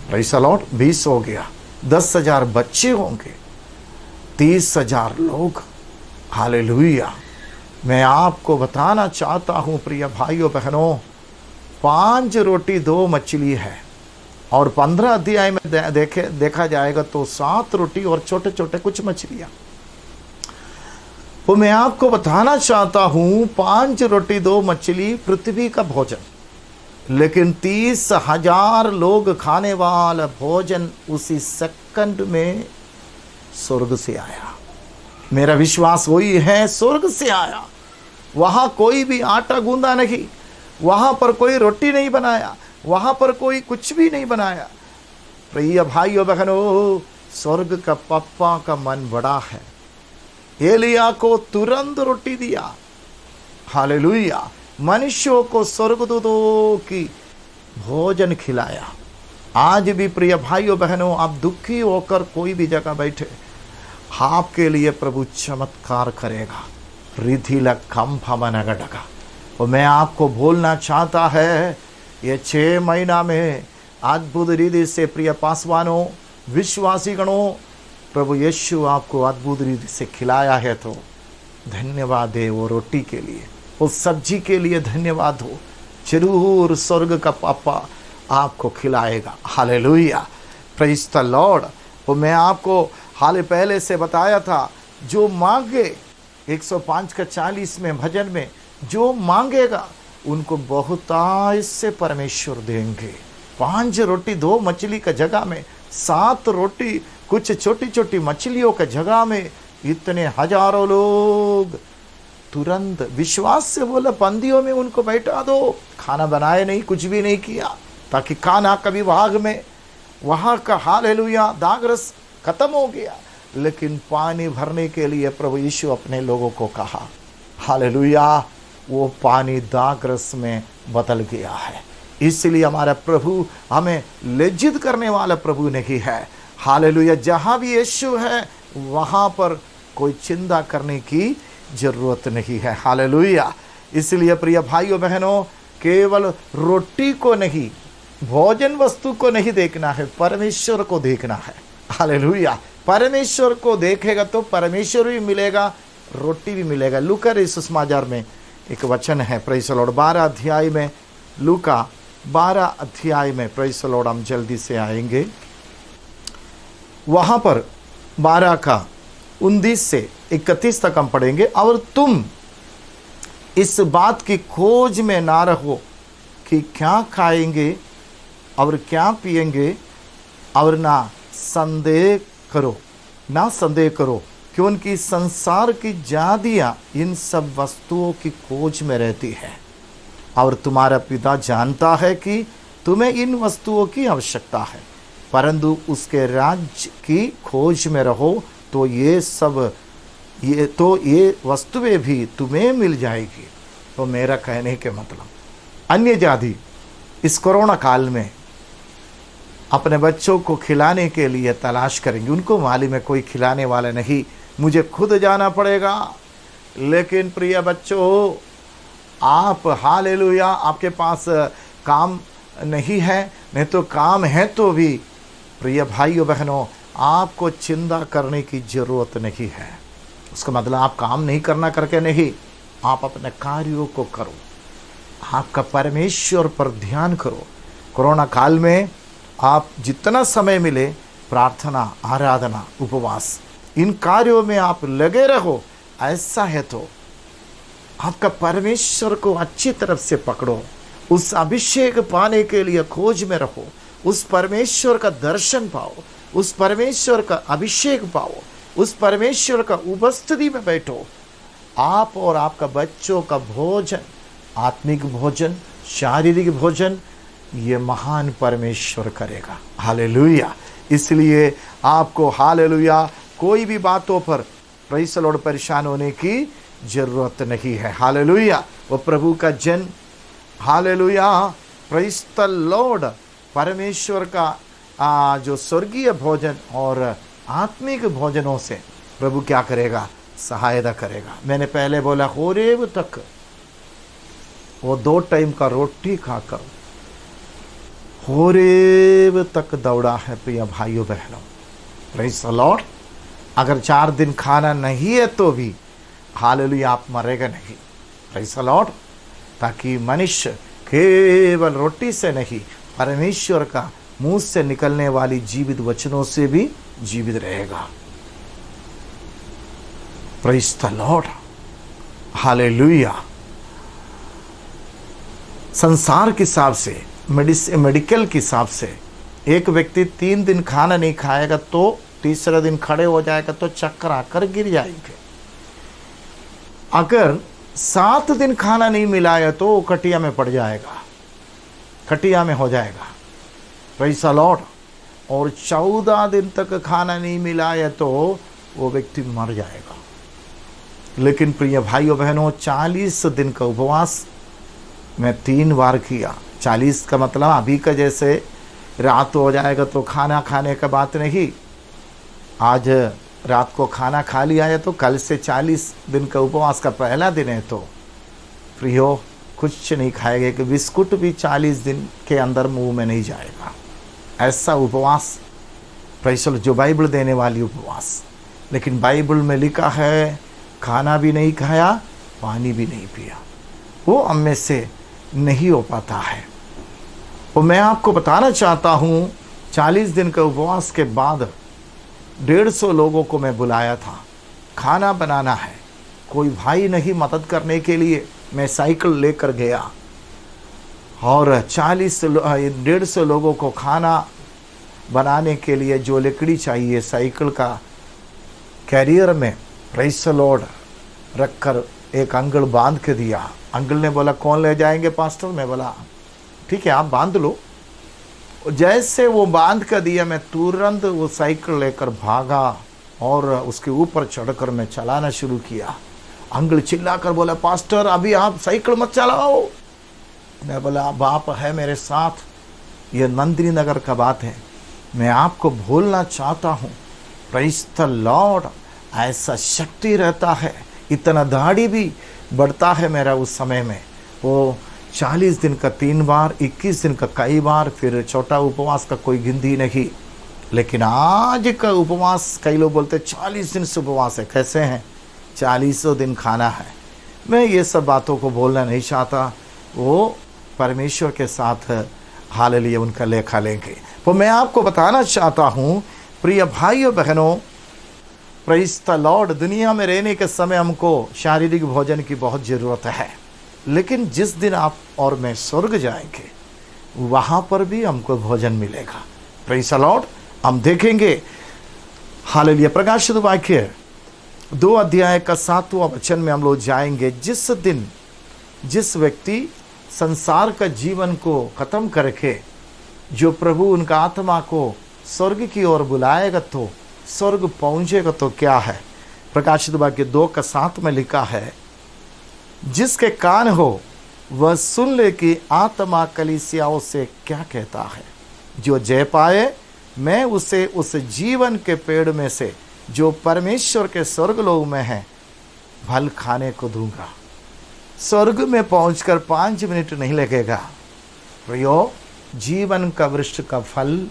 प्रेज़ द लॉर्ड, 20 हो गया, 10,000 बच्चे होंगे। 30,000 लोग। हालेलुया। मैं आपको बताना चाहता हूँ प्रिय भाइयों बहनों, 5 रोटी 2 मछली है, और 15 अध्याय में देखा जाएगा तो 7 रोटी और छोटे छोटे कुछ मछलियाँ। तो मैं आपको बताना चाहता हूँ 5 रोटी 2 मछली पृथ्वी का भोजन, लेकिन 30,000 लोग खाने वाला भोजन उसी सेकंड में स्वर्ग से आया। मेरा विश्वास वही है, स्वर्ग से आया। वहाँ कोई भी आटा गूंदा नहीं, वहाँ पर कोई रोटी नहीं बनाया, वहाँ पर कोई कुछ भी नहीं बनाया। प्रिय भाइयों बहनों, स्वर्ग का पप्पा का मन बड़ा है। एलिया को तुरंत रोटी दिया। हालेलुया। मनुष्यों को स्वर्गदूतों की भोजन खिलाया। आज भी प्रिय भाइयों बहनों, आप दुखी होकर कोई भी जगह बैठे, आपके लिए प्रभु चमत्कार करेगा। रिधिला कंफा मनगडगा। और मैं आपको बोलना चाहता है, ये 6 महीना में अद्भुत रीति से प्रिय पासवानों, विश्वासी गणों, प्रभु यीशु आपको अद्भुत रीति से खिलाया है, तो धन्यवाद है वो रोटी के लिए, उस सब्जी के लिए धन्यवाद हो। जरूर स्वर्ग का पापा आपको खिलाएगा। Hallelujah, praise the Lord. वो मैं आपको हाल पहले से बताया था, जो मांगे 105 का 40 में भजन में, जो मांगेगा उनको बहुतायत से परमेश्वर देंगे। 5 रोटी 2 मछली का जगह में 7 रोटी कुछ छोटी छोटी मछलियों का जगह में इतने हजारों लोग तुरंत विश्वास से बोला, पंक्तियों में उनको बैठा दो। खाना बनाए नहीं, कुछ भी नहीं किया, ताकि खाना का विभाग में वहाँ का हालेलुया दागरस खत्म हो गया, लेकिन पानी भरने के लिए प्रभु यीशु अपने लोगों को कहा। हालेलुया, वो पानी दागरस में बदल गया है। इसलिए हमारा प्रभु हमें लज्जित करने वाला प्रभु नहीं है। हालेलुया, जहाँ भी यीशु है वहाँ पर कोई चिंता करने की जरूरत नहीं है। हालेलुया। इसलिए प्रिय भाइयों बहनों, केवल रोटी को नहीं, भोजन वस्तु को नहीं देखना है, परमेश्वर को देखना है। हालेलुया। परमेश्वर को देखेगा तो परमेश्वर भी मिलेगा, रोटी भी मिलेगा। लूका सुसमाचार में एक वचन है, प्रेज़ द लॉर्ड, 12 अध्याय में, लूका 12 अध्याय में, प्रेज़ द लॉर्ड, हम जल्दी से आएंगे वहाँ पर 12 का 19 से 31 तक हम पढ़ेंगे। और तुम इस बात की खोज में ना रहो कि क्या खाएंगे और क्या पिएंगे, और ना संदेह करो, क्योंकि संसार की जादियाँ इन सब वस्तुओं की खोज में रहती है, और तुम्हारा पिता जानता है कि तुम्हें इन वस्तुओं की आवश्यकता है। परंतु उसके राज्य की खोज में रहो, तो ये वस्तुएं भी तुम्हें मिल जाएगी। तो मेरा कहने के मतलब, अन्य जाति इस कोरोना काल में अपने बच्चों को खिलाने के लिए तलाश करेंगे। उनको मालूम है कोई खिलाने वाला नहीं, मुझे खुद जाना पड़ेगा। लेकिन प्रिय बच्चों, आप हालेलुया, आपके पास काम नहीं है, नहीं तो काम है तो भी प्रिय भाइयों बहनों, आपको चिंता करने की ज़रूरत नहीं है। उसका मतलब आप काम नहीं करना करके नहीं, आप अपने कार्यों को करो, आपका परमेश्वर पर ध्यान करो। कोरोना काल में आप जितना समय मिले, प्रार्थना, आराधना, उपवास, इन कार्यों में आप लगे रहो। ऐसा है तो आपका परमेश्वर को अच्छी तरफ से पकड़ो, उस अभिषेक पाने के लिए खोज में रहो, उस परमेश्वर का दर्शन पाओ, उस परमेश्वर का अभिषेक पाओ, उस परमेश्वर का उपस्थिति में बैठो। आप और आपका बच्चों का भोजन, आत्मिक भोजन, शारीरिक भोजन, ये महान परमेश्वर करेगा। हालेलुया। इसलिए आपको हालेलुया कोई भी बातों पर प्रेज़ द लॉर्ड परेशान होने की जरूरत नहीं है। हालेलुया। वो प्रभु का जन, हालेलुया, प्रेज़ द लॉर्ड, परमेश्वर का जो स्वर्गीय भोजन और आत्मिक भोजनों से प्रभु क्या करेगा, सहायता करेगा। मैंने पहले बोला, होरेब तक वो 2 टाइम का रोटी खाकर होरेब तक दौड़ा है। प्रिय भाइयों बहनों, प्रेज़ द लॉर्ड। अगर 4 दिन खाना नहीं है तो भी हालेलुया आप मरेगा नहीं। Praise the Lord. ताकि मनुष्य केवल रोटी से नहीं, परमेश्वर का मुंह से निकलने वाली जीवित वचनों से भी जीवित रहेगा। Praise the lord. हालेलुया। संसार के हिसाब से, मेडिकल के हिसाब से एक व्यक्ति 3 दिन खाना नहीं खाएगा तो तीसरे दिन खड़े हो जाएगा तो चक्कर आकर गिर जाएंगे। अगर 7 दिन खाना नहीं मिला है तो वो कटिया में पड़ जाएगा, कटिया में हो जाएगा। Praise the Lord. और 14 दिन तक खाना नहीं मिला है तो वो व्यक्ति मर जाएगा। लेकिन प्रिय भाइयों बहनों, 40 दिन का उपवास मैं 3 बार किया। 40 का मतलब अभी का जैसे रात हो जाएगा तो खाना खाने का बात नहीं। आज रात को खाना खा लिया है तो कल से 40 दिन का उपवास का पहला दिन है तो प्रियो कुछ नहीं खाएगा कि बिस्कुट भी 40 दिन के अंदर मुंह में नहीं जाएगा। ऐसा उपवास प्रेज़ द लॉर्ड, जो बाइबल देने वाली उपवास। लेकिन बाइबल में लिखा है खाना भी नहीं खाया, पानी भी नहीं पिया, वो हम में से नहीं हो पाता है। तो मैं आपको बताना चाहता हूँ 40 दिन के उपवास के बाद 150 लोगों को मैं बुलाया था, खाना बनाना है। कोई भाई नहीं मदद करने के लिए, मैं साइकिल लेकर गया और 150 लोगों को खाना बनाने के लिए जो लकड़ी चाहिए साइकिल का कैरियर में प्रेज़ द लॉर्ड रखकर एक अंगल बांध के दिया। अंकल ने बोला कौन ले जाएंगे पास्टर? मैं बोला ठीक है आप बांध लो। जैसे वो बांध कर दिया मैं तुरंत वो साइकिल लेकर भागा और उसके ऊपर चढ़कर मैं चलाना शुरू किया। अंकल चिल्लाकर बोला पास्टर अभी आप साइकिल मत चलाओ। मैं बोला बाप है मेरे साथ, ये नंदिनी नगर का बात है, मैं आपको बोलना चाहता हूँ प्रेज़ द लॉर्ड। ऐसा शक्ति रहता है, इतना दाढ़ी भी बढ़ता है मेरा उस समय में। वो 40 दिन का 3 बार, 21 दिन का कई बार, फिर छोटा उपवास का कोई गिनती नहीं। लेकिन आज का उपवास कई लोग बोलते 40 दिन से उपवास है। कैसे हैं? 40 दिन खाना है। मैं ये सब बातों को बोलना नहीं चाहता, वो परमेश्वर के साथ हालेलुया उनका लेखा लेंगे। तो मैं आपको बताना चाहता हूँ प्रिय भाइयों बहनों, प्रेज़ द लॉर्ड, दुनिया में रहने के समय हमको शारीरिक भोजन की बहुत ज़रूरत है। लेकिन जिस दिन आप और मैं स्वर्ग जाएंगे वहाँ पर भी हमको भोजन मिलेगा। Praise the Lord. हम देखेंगे हालेलुया प्रकाशित वाक्य 2 अध्याय का 7वां वचन में हम लोग जाएंगे। जिस दिन जिस व्यक्ति संसार का जीवन को ख़त्म करके जो प्रभु उनका आत्मा को स्वर्ग की ओर बुलाएगा तो स्वर्ग पहुँचेगा तो क्या है? प्रकाशित वाक्य 2 का 7 में लिखा है जिसके कान हो वह सुन ले कि आत्मा कलीसियाओं से क्या कहता है। जो जय पाए मैं उसे उस जीवन के पेड़ में से जो परमेश्वर के स्वर्ग लोक में है फल खाने को दूंगा। स्वर्ग में पहुंचकर 5 मिनट नहीं लगेगा। प्रियो, जीवन का वृक्ष का फल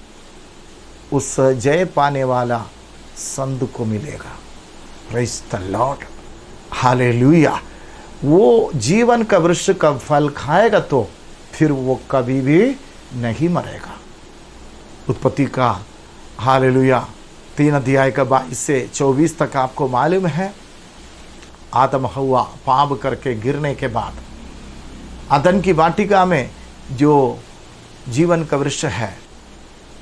उस जय पाने वाला संत को मिलेगा। Praise the lord, hallelujah. वो जीवन का वृक्ष का फल खाएगा तो फिर वो कभी भी नहीं मरेगा। उत्पत्ति का हालेलुया 3 अध्याय का 22 से 24 तक आपको मालूम है। आदम हव्वा पाप करके गिरने के बाद अदन की वाटिका में जो जीवन का वृक्ष है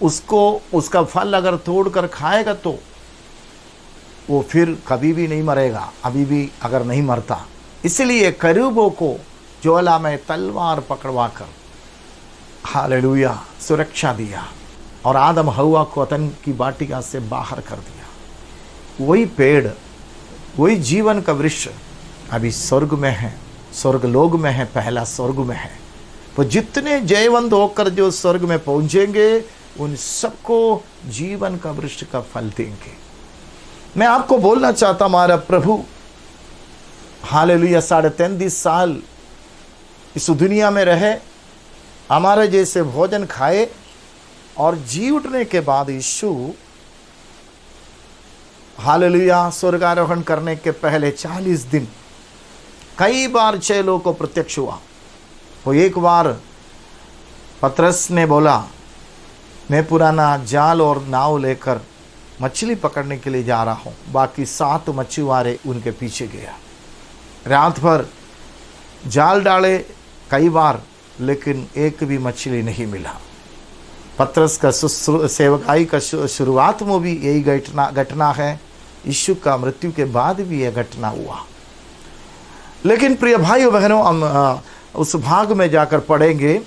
उसको उसका फल अगर तोड़कर खाएगा तो वो फिर कभी भी नहीं मरेगा, अभी भी अगर नहीं मरता। इसलिए करूबों को ज्वाला में तलवार पकड़वाकर हालेलुया सुरक्षा दिया और आदम हव्वा को अदन की वाटिका से बाहर कर दिया। वही पेड़, वही जीवन का वृक्ष अभी स्वर्ग में है, स्वर्ग लोक में है, पहला स्वर्ग में है। तो जितने जयवंत होकर जो स्वर्ग में पहुंचेंगे उन सबको जीवन का वृक्ष का फल देंगे। मैं आपको बोलना चाहता हमारा प्रभु हालेलुया 33.5 साल इस दुनिया में रहे, हमारे जैसे भोजन खाए और जी उठने के बाद यीशु हालेलुया, स्वर्गारोहण करने के पहले 40 दिन कई बार चेलों को प्रत्यक्ष हुआ। वो एक बार पतरस ने बोला, मैं पुराना जाल और नाव लेकर मछली पकड़ने के लिए जा रहा हूँ। बाकी 7 मछुआरे उनके पीछे गया। रात भर जाल डाले कई बार, लेकिन एक भी मछली नहीं मिला। पतरस का सेवकाई का शुरुआत में भी यही घटना है। यीशु का मृत्यु के बाद भी यह घटना हुआ। लेकिन प्रिय भाइयों बहनों, हम उस भाग में जाकर पढ़ेंगे।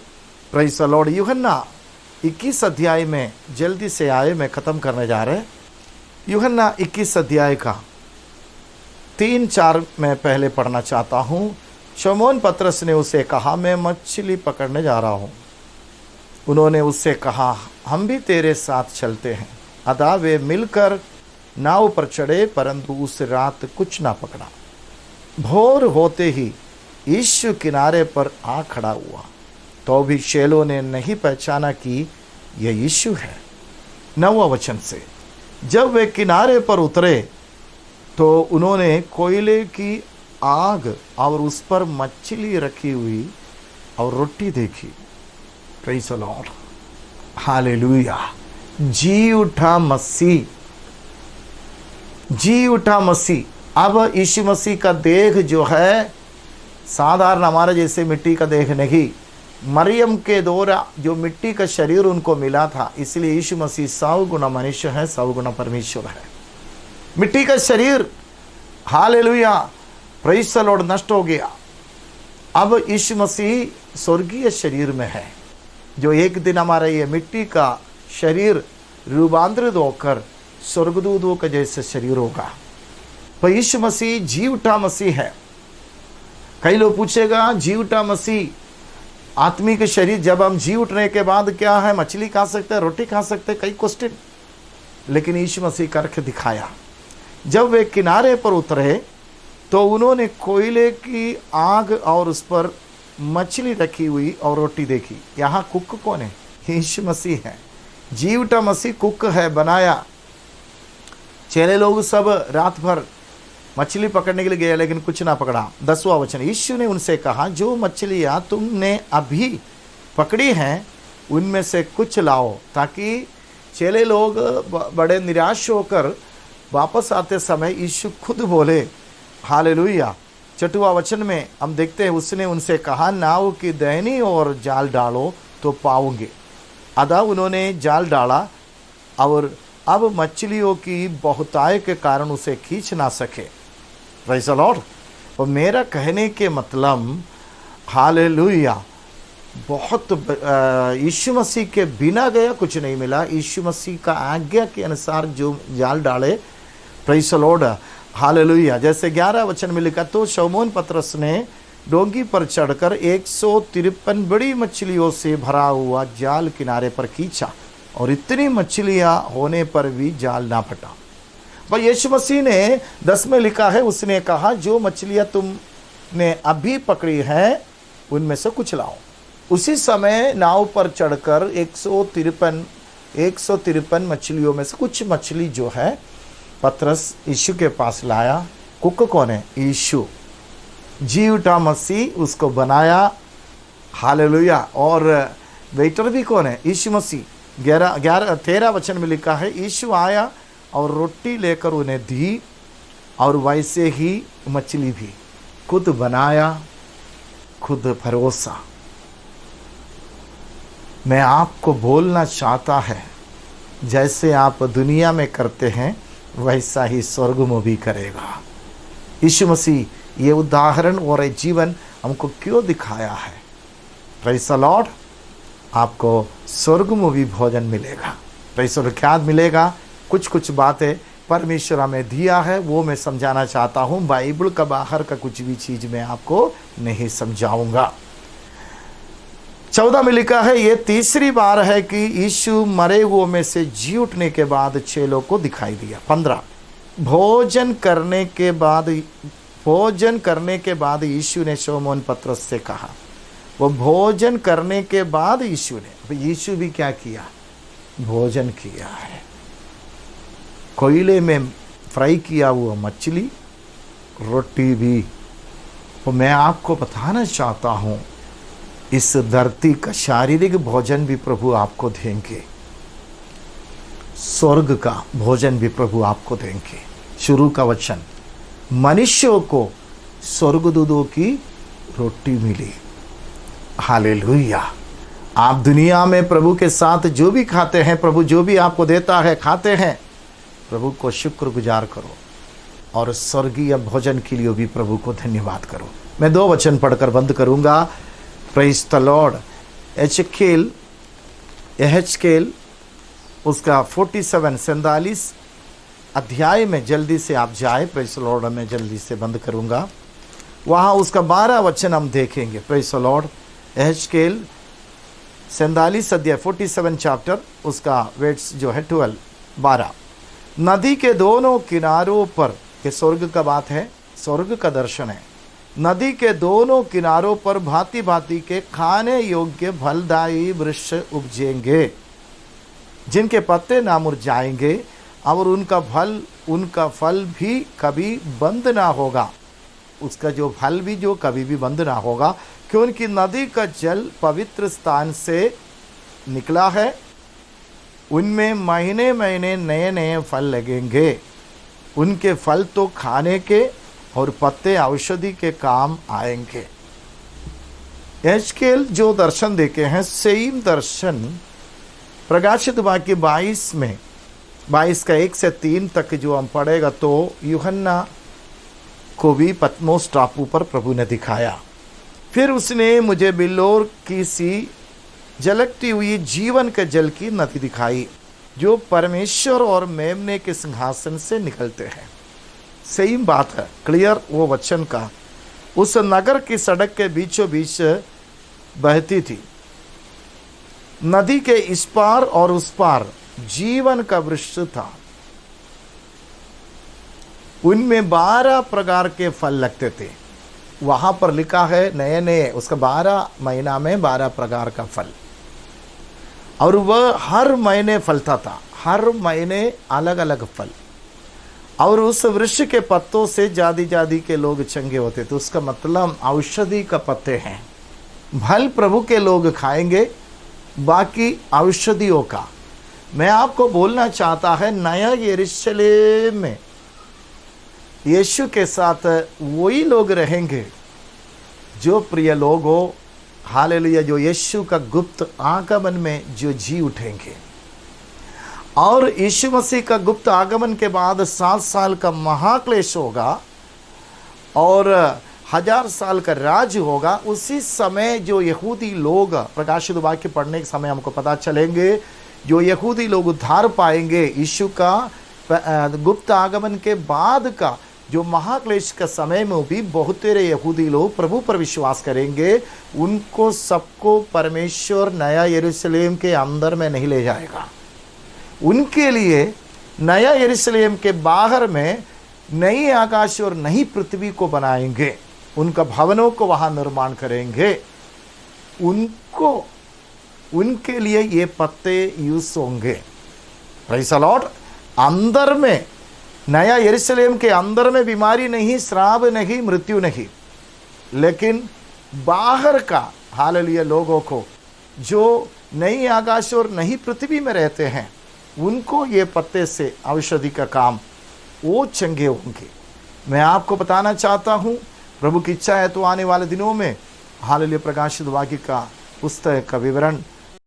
Praise the Lord. यूहन्ना 21 अध्याय में जल्दी से आए, मैं ख़त्म करने जा रहे। यूहन्ना 21 अध्याय का 3-4 मैं पहले पढ़ना चाहता हूँ। शमौन पतरस ने उसे कहा, मैं मछली पकड़ने जा रहा हूँ। उन्होंने उससे कहा, हम भी तेरे साथ चलते हैं। अतः वे मिलकर नाव पर चढ़े, परंतु उस रात कुछ ना पकड़ा। भोर होते ही यीशु किनारे पर आ खड़ा हुआ, तो भी चेलों ने नहीं पहचाना कि यह यीशु है। 9वां वचन से, जब वे किनारे पर उतरे तो उन्होंने कोयले की आग और उस पर मछली रखी हुई और रोटी देखी। Praise the lord, hallelujah. जी उठा मसीह, जी उठा मसीह। अब यीशु मसीह का देह जो है साधारण हमारे जैसे मिट्टी का देह नहीं। मरियम के द्वारा जो मिट्टी का शरीर उनको मिला था, इसलिए यीशु मसीह 100 गुना मनुष्य है, 100 गुना परमेश्वर है। मिट्टी का शरीर, हालेलुया, प्रेज़ द लॉर्ड, नष्ट हो गया। अब यीशु मसीह स्वर्गीय शरीर में है, जो एक दिन हमारा ये मिट्टी का शरीर रूपांतरित होकर स्वर्गदूतों का जैसे शरीर होगा। तो यीशु मसीह जी उठा मसीह है। कई लोग पूछेगा, जी उठा मसीह आत्मिक शरीर, जब हम जी उठने के बाद क्या है, मछली खा सकते हैं, रोटी खा सकते हैं, कई क्वेश्चन। लेकिन यीशु मसीह करके दिखाया। जब वे किनारे पर उतरे तो उन्होंने कोयले की आग और उस पर मछली रखी हुई और रोटी देखी। यहाँ कुक कौन है? यीशु मसीह है। जी उठा मसीह कुक है, बनाया। चेले लोग सब रात भर मछली पकड़ने के लिए गए, लेकिन कुछ ना पकड़ा। 10वां वचन, यीशु ने उनसे कहा, जो मछलियाँ तुमने अभी पकड़ी हैं उनमें से कुछ लाओ, ताकि चेले लोग बड़े निराश होकर वापस आते समय यीशु खुद बोले, हालेलुया। 6वां वचन में हम देखते हैं, उसने उनसे कहा, नाव की दाहिनी ओर जाल डालो तो पाओगे। अतः उन्होंने जाल डाला और अब मछलियों की बहुतायत के कारण उसे खींच ना सके। Praise the Lord. और मेरा कहने के मतलब, हालेलुया, बहुत यीशु मसीह के बिना गया कुछ नहीं मिला। यीशु मसीह का आज्ञा के अनुसार जो जाल डाले, प्रेज़ द लॉर्ड, हालेलुया। जैसे 11 वचन में लिखा, तो शमौन पतरस ने डोंगी पर चढ़कर 153 बड़ी मछलियों से भरा हुआ जाल किनारे पर खींचा, और इतनी मछलियां होने पर भी जाल ना फटा। पर यीशु मसीह ने 10 में लिखा है, उसने कहा, जो मछलियां तुमने अभी पकड़ी हैं उनमें से कुछ लाओ। उसी समय नाव पर चढ़कर 153 मछलियों में से कुछ मछली जो है पतरस यीशु के पास लाया। कुक कौन है? यीशु, जी उठा मसीह, उसको बनाया, हालेलुया। और वेटर भी कौन है? यीशु मसीह। 13 वचन में लिखा है, यीशु आया और रोटी लेकर उन्हें दी, और वैसे ही मछली भी खुद बनाया, खुद परोसा। मैं आपको बोलना चाहता है, जैसे आप दुनिया में करते हैं वैसा ही स्वर्ग में भी करेगा। यीशु मसीह ये उदाहरण और जीवन हमको क्यों दिखाया है? Praise the Lord. आपको स्वर्ग में भी भोजन मिलेगा। Praise the Lord. क्या मिलेगा? कुछ बातें परमेश्वर हमें दिया है, वो मैं समझाना चाहता हूँ। बाइबल का बाहर का कुछ भी चीज़ मैं आपको नहीं समझाऊंगा। 14 में लिखा है, ये तीसरी बार है कि यीशु मरे हुओं में से जी उठने के बाद चेलों को दिखाई दिया। 15, भोजन करने के बाद यीशु ने शमौन पतरस से कहा। वो भोजन करने के बाद यीशु भी क्या किया? भोजन किया है। कोयले में फ्राई किया हुआ मछली, रोटी भी। तो मैं आपको बताना चाहता हूँ, इस धरती का शारीरिक भोजन भी प्रभु आपको देंगे, स्वर्ग का भोजन भी प्रभु आपको देंगे। शुरू का वचन, मनुष्यों को स्वर्गदूतों की रोटी मिली। हालेलुया। आप दुनिया में प्रभु के साथ जो भी खाते हैं, प्रभु जो भी आपको देता है खाते हैं, प्रभु को शुक्रगुजार करो और स्वर्गीय भोजन के लिए भी प्रभु को धन्यवाद करो। मैं 2 वचन पढ़कर बंद करूंगा। Praise the Lord. यहेजकेल उसका 47 अध्याय में जल्दी से आप जाए। Praise the Lord. मैं जल्दी से बंद करूंगा। वहाँ उसका 12 वचन हम देखेंगे। Praise the Lord. यहेजकेल 47 अध्याय 47 चैप्टर, उसका वेट्स जो है 12। नदी के दोनों किनारों पर, ये स्वर्ग का बात है, स्वर्ग का दर्शन है। नदी के दोनों किनारों पर भांति भांति के खाने योग्य फलदायी वृक्ष उपजेंगे, जिनके पत्ते ना मुरझाएंगे और उनका फल भी कभी बंद ना होगा। उसका जो फल भी जो कभी भी बंद ना होगा, क्योंकि नदी का जल पवित्र स्थान से निकला है। उनमें महीने महीने नए नए फल लगेंगे। उनके फल तो खाने के और पत्ते औषधि के काम आएंगे। यहेजकेल जो दर्शन देखे हैं, सेम दर्शन प्रकाशित वाक्य 22 में, 22 का 1 से 3 तक जो हम पढ़ेगा, तो यूहन्ना को भी पतमोस टापू पर प्रभु ने दिखाया। फिर उसने मुझे बिल्लोर की सी झलकती हुई जीवन के जल की नदी दिखाई, जो परमेश्वर और मेमने के सिंहासन से निकलते हैं। सही बात है, क्लियर वो वचन का। उस नगर की सड़क के बीचों बीच बहती थी। नदी के इस पार और उस पार जीवन का वृक्ष था। उनमें 12 प्रकार के फल लगते थे। वहां पर लिखा है नए नए, उसका 12 महीना में 12 प्रकार का फल, और वह हर महीने फलता था, हर महीने अलग अलग फल। और उस वृक्ष के पत्तों से जाति जाति के लोग चंगे होते थे। उसका मतलब औषधि का पत्ते हैं। फल प्रभु के लोग खाएंगे, बाकी औषधियों का। मैं आपको बोलना चाहता है, नया यरूशलेम में यीशु के साथ वही लोग रहेंगे जो प्रिय लोग हो, हालेलुया, जो यीशु का गुप्त आगमन में जो जी उठेंगे। और यीशु मसीह का गुप्त आगमन के बाद 7 साल का महाक्लेश होगा और 1000 साल का राज होगा। उसी समय जो यहूदी लोग, प्रकाशित वाक्य पढ़ने के समय हमको पता चलेंगे, जो यहूदी लोग उद्धार पाएंगे, यीशु का गुप्त आगमन के बाद का जो महाक्लेश का समय में भी बहुत तेरे यहूदी लोग प्रभु पर विश्वास करेंगे। उनको सबको परमेश्वर नया यरूशलेम के अंदर में नहीं ले जाएगा। उनके लिए नया यरूशलेम के बाहर में नई आकाश और नई पृथ्वी को बनाएंगे। उनका भवनों को वहां निर्माण करेंगे। उनके लिए ये पत्ते यूज होंगे। Praise the Lord. अंदर में, नया यरूशलेम के अंदर में बीमारी नहीं, श्राप नहीं, मृत्यु नहीं, लेकिन बाहर का हालेलुया लोगों को जो नई आकाश और नई पृथ्वी में रहते हैं, उनको ये पत्ते से औषधि का काम, वो चंगे होंगे। मैं आपको बताना चाहता हूँ, प्रभु की इच्छा है तो आने वाले दिनों में हालेलुया प्रकाशित वाक्य का पुस्तक का विवरण